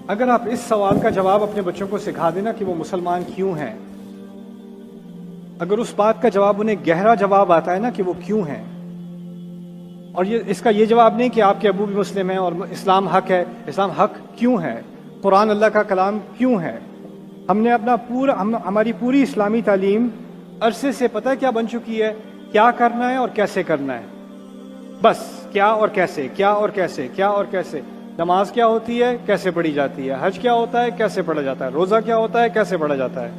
اگر آپ اس سوال کا جواب اپنے بچوں کو سکھا دینا کہ وہ مسلمان کیوں ہیں، اگر اس بات کا جواب انہیں گہرا جواب آتا ہے نا کہ وہ کیوں ہیں، اور اس کا یہ جواب نہیں کہ آپ کے ابو بھی مسلم ہیں اور اسلام حق ہے، اسلام حق کیوں ہے، قرآن اللہ کا کلام کیوں ہے، ہم نے ہماری پوری اسلامی تعلیم عرصے سے پتہ کیا بن چکی ہے، کیا کرنا ہے اور کیسے کرنا ہے، بس کیا اور کیسے، کیا اور کیسے، کیا اور کیسے۔ نماز کیا ہوتی ہے، کیسے پڑھی جاتی ہے، حج کیا ہوتا ہے، کیسے پڑھا جاتا ہے، روزہ کیا ہوتا ہے، کیسے پڑھا جاتا ہے،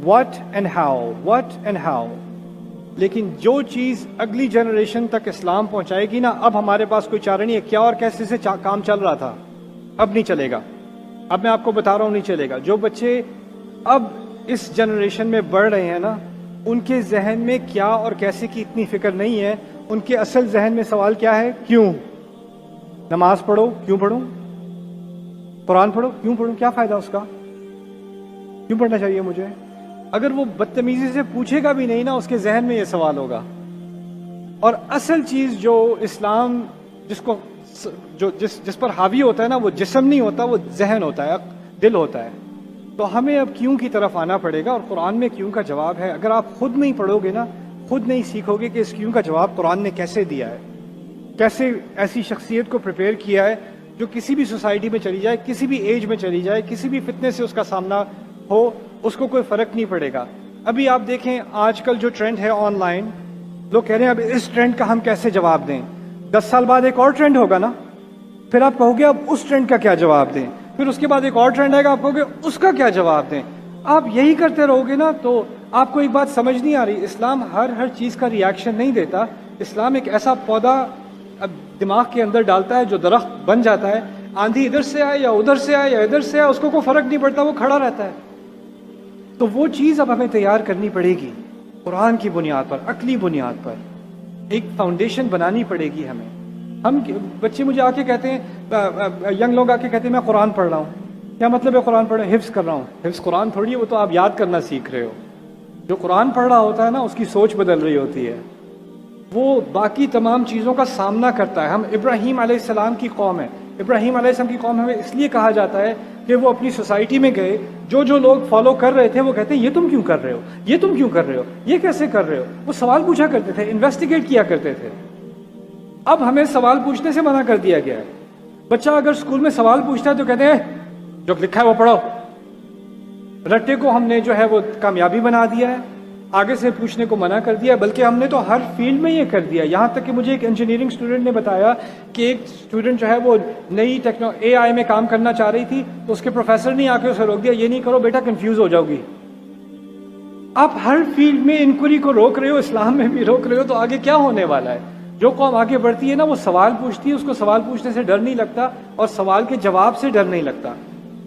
واٹ اینڈ ہاؤ۔ لیکن جو چیز اگلی جنریشن تک اسلام پہنچائے گی نا، اب ہمارے پاس کوئی چارہ نہیں ہے۔ کیا اور کیسے سے کام چل رہا تھا، اب نہیں چلے گا، اب میں آپ کو بتا رہا ہوں نہیں چلے گا۔ جو بچے اب اس جنریشن میں بڑھ رہے ہیں نا، ان کے ذہن میں کیا اور کیسے کی اتنی فکر نہیں ہے، ان کے اصل ذہن میں سوال کیا ہے، کیوں؟ نماز پڑھو، کیوں پڑھوں؟ قرآن پڑھو، کیوں پڑھوں؟ کیا فائدہ اس کا، کیوں پڑھنا چاہیے مجھے؟ اگر وہ بدتمیزی سے پوچھے گا بھی نہیں نا، اس کے ذہن میں یہ سوال ہوگا۔ اور اصل چیز جو اسلام جس پر حاوی ہوتا ہے نا، وہ جسم نہیں ہوتا، وہ ذہن ہوتا ہے، دل ہوتا ہے۔ تو ہمیں اب کیوں کی طرف آنا پڑے گا، اور قرآن میں کیوں کا جواب ہے۔ اگر آپ خود نہیں پڑھو گے نا، خود نہیں سیکھو گے کہ اس کیوں کا جواب قرآن نے کیسے دیا ہے، کیسے ایسی شخصیت کو پریپیئر کیا ہے جو کسی بھی سوسائٹی میں چلی جائے، کسی بھی ایج میں چلی جائے، کسی بھی فتنے سے اس کا سامنا ہو، اس کو کوئی فرق نہیں پڑے گا۔ ابھی آپ دیکھیں آج کل جو ٹرینڈ ہے آن لائن، لوگ کہہ رہے ہیں اب اس ٹرینڈ کا ہم کیسے جواب دیں۔ 10 سال بعد ایک اور ٹرینڈ ہوگا نا، پھر آپ کہو گے اب اس ٹرینڈ کا کیا جواب دیں، پھر اس کے بعد ایک اور ٹرینڈ آئے گا، آپ کہو گے اس کا کیا جواب دیں۔ آپ یہی کرتے رہو گے نا تو آپ کو ایک بات سمجھ نہیں آ رہی۔ اسلام ہر چیز کا ریاکشن نہیں دیتا۔ اسلام ایک ایسا پودا دماغ کے اندر ڈالتا ہے جو درخت بن جاتا ہے، آندھی ادھر سے آئے یا ادھر سے آئے یا ادھر سے آئے، اس کو کوئی فرق نہیں پڑتا، وہ کھڑا رہتا ہے۔ تو وہ چیز اب ہمیں تیار کرنی پڑے گی، قرآن کی بنیاد پر، عقلی بنیاد پر ایک فاؤنڈیشن بنانی پڑے گی ہمیں۔ ہم بچے مجھے آ کے کہتے ہیں، ینگ لوگ آ کے کہتے ہیں میں قرآن پڑھ رہا ہوں۔ کیا مطلب ہے قرآن پڑھ رہا ہوں؟ حفظ کر رہا ہوں۔ حفظ قرآن تھوڑی ہے، وہ تو آپ یاد کرنا سیکھ رہے ہو۔ جو قرآن پڑھ رہا ہوتا ہے نا، اس کی سوچ بدل رہی ہوتی ہے، وہ باقی تمام چیزوں کا سامنا کرتا ہے۔ ہم ابراہیم علیہ السلام کی قوم ہے۔ ابراہیم علیہ السلام کی قوم ہمیں اس لیے کہا جاتا ہے کہ وہ اپنی سوسائٹی میں گئے، جو لوگ فالو کر رہے تھے وہ کہتے ہیں یہ تم کیوں کر رہے ہو، یہ تم کیوں کر رہے ہو، یہ کیسے کر رہے ہو۔ وہ سوال پوچھا کرتے تھے، انویسٹیگیٹ کیا کرتے تھے۔ اب ہمیں سوال پوچھنے سے منع کر دیا گیا ہے۔ بچہ اگر اسکول میں سوال پوچھتا ہے تو کہتے ہیں جو لکھا ہے وہ پڑھو۔ رٹے کو ہم نے جو ہے وہ کامیابی بنا دیا ہے، آگے سے پوچھنے کو منع کر دیا، بلکہ ہم نے تو ہر فیلڈ میں یہ کر دیا۔ یہاں تک کہ مجھے ایک انجینئرنگ اسٹوڈنٹ نے بتایا کہ ایک اسٹوڈنٹ جو ہے وہ نئی اے آئی میں کام کرنا چاہ رہی تھی، تو اس کے پروفیسر نے آ کے اسے روک دیا، یہ نہیں کرو بیٹا، کنفیوز ہو جاؤ گی۔ آپ ہر فیلڈ میں انکوائری کو روک رہے ہو، اسلام میں بھی روک رہے ہو، تو آگے کیا ہونے والا ہے؟ جو قوم آگے بڑھتی ہے نا، وہ سوال پوچھتی ہے، اس کو سوال پوچھنے سے ڈر نہیں لگتا اور سوال کے جواب سے ڈر نہیں لگتا۔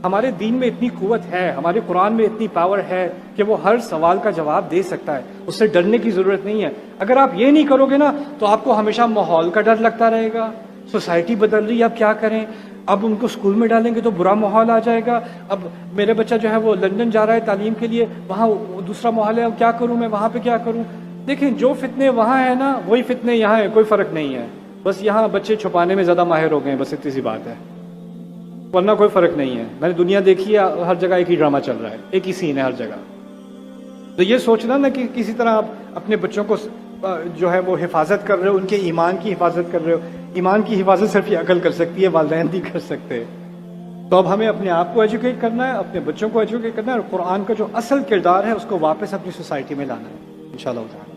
ہمارے دین میں اتنی قوت ہے، ہمارے قرآن میں اتنی پاور ہے کہ وہ ہر سوال کا جواب دے سکتا ہے، اس سے ڈرنے کی ضرورت نہیں ہے۔ اگر آپ یہ نہیں کرو گے نا تو آپ کو ہمیشہ ماحول کا ڈر لگتا رہے گا، سوسائٹی بدل رہی ہے، اب کیا کریں، اب ان کو اسکول میں ڈالیں گے تو برا ماحول آ جائے گا، اب میرے بچہ جو ہے وہ لندن جا رہا ہے تعلیم کے لیے، وہاں دوسرا ماحول ہے، اب کیا کروں میں، وہاں پہ کیا کروں۔ دیکھیں جو فتنے وہاں ہیں نا وہی فتنے یہاں ہیں، کوئی فرق نہیں ہے، بس یہاں بچے چھپانے میں زیادہ ماہر ہو گئے ہیں، بس اتنی سی بات ہے، ورنہ کوئی فرق نہیں ہے۔ میں نے دنیا دیکھی ہے، ہر جگہ ایک ہی ڈرامہ چل رہا ہے، ایک ہی سین ہے ہر جگہ۔ تو یہ سوچنا نا کہ کسی طرح آپ اپنے بچوں کو جو ہے وہ حفاظت کر رہے ہو، ان کے ایمان کی حفاظت کر رہے ہو۔ ایمان کی حفاظت صرف یہ عقل کر سکتی ہے، والدین نہیں کر سکتے۔ تو اب ہمیں اپنے آپ کو ایجوکیٹ کرنا ہے، اپنے بچوں کو ایجوکیٹ کرنا ہے، اور قرآن کا جو اصل کردار ہے اس کو واپس اپنی سوسائٹی میں لانا ہے انشاءاللہ تعالی۔